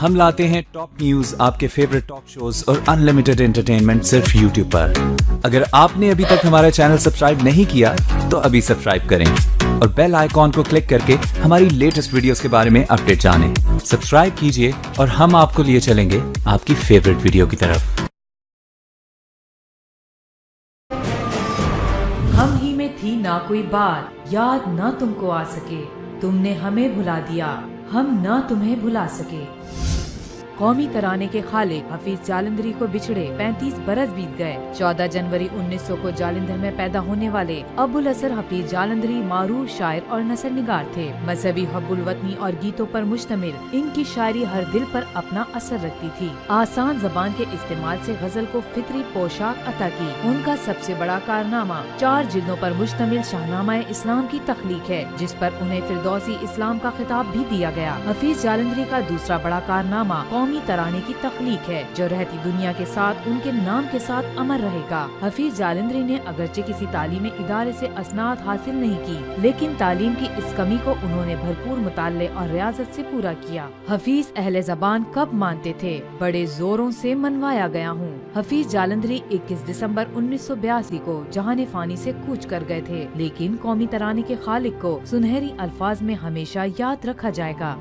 हम लाते हैं top news, आपके फेवरेट टॉक शोज और अनलिमिटेड एंटरटेनमेंट सिर्फ YouTube पर। अगर आपने अभी तक हमारा चैनल सब्सक्राइब नहीं किया तो अभी सब्सक्राइब करें और बेल आइकॉन को क्लिक करके हमारी लेटेस्ट वीडियोस के बारे में अपडेट जानें। सब्सक्राइब कीजिए और हम आपको लिए चलेंगे आपकी फेवरेट वीडियो की तरफ। हम ही में थी ना कोई बात, याद ना तुमको आ सके, तुमने हमें भुला दिया, हम ना तुम्हें भुला सके। कौमी तराने के खालिक हफीज जालंधरी को बिछड़े 35 बरस बीत गए। 14 जनवरी 1900 को जालंधर में पैदा होने वाले अबुल असर हफीज जालंधरी मारूफ शायर और नसर निगार थे। मजहबी हब्बुल वतनी और गीतों पर मुश्तमिल इनकी शायरी हर दिल पर अपना असर रखती थी। आसान जबान के इस्तेमाल से गजल को फितरी पोशाक अता की। उनका सबसे बड़ा कारनामा 4 जिल्दों पर मुश्तमिल शाहनामा इस्लाम की तख्लीक है, जिस पर उन्हें फिरदौसी इस्लाम का खिताब भी दिया गया। हफीज जालंधरी का दूसरा बड़ा कारनामा कौमी तराने की तख्लीक है, जो रहती दुनिया के साथ उनके नाम के साथ अमर रहेगा। हफीज जालंधरी ने अगरचे किसी तालीमी इदारे से असनाद हासिल नहीं की, लेकिन तालीम की इस कमी को उन्होंने भरपूर मुताले और रियाजत से पूरा किया। हफीज अहले ज़बान कब मानते थे, बड़े जोरों से मनवाया गया हूँ। हफीज जालंधरी 21 दिसंबर 1982 को जहान फानी से कूच कर गए थे, लेकिन कौमी तराने के खालिक को सुनहरी अल्फाज में हमेशा याद रखा जाएगा।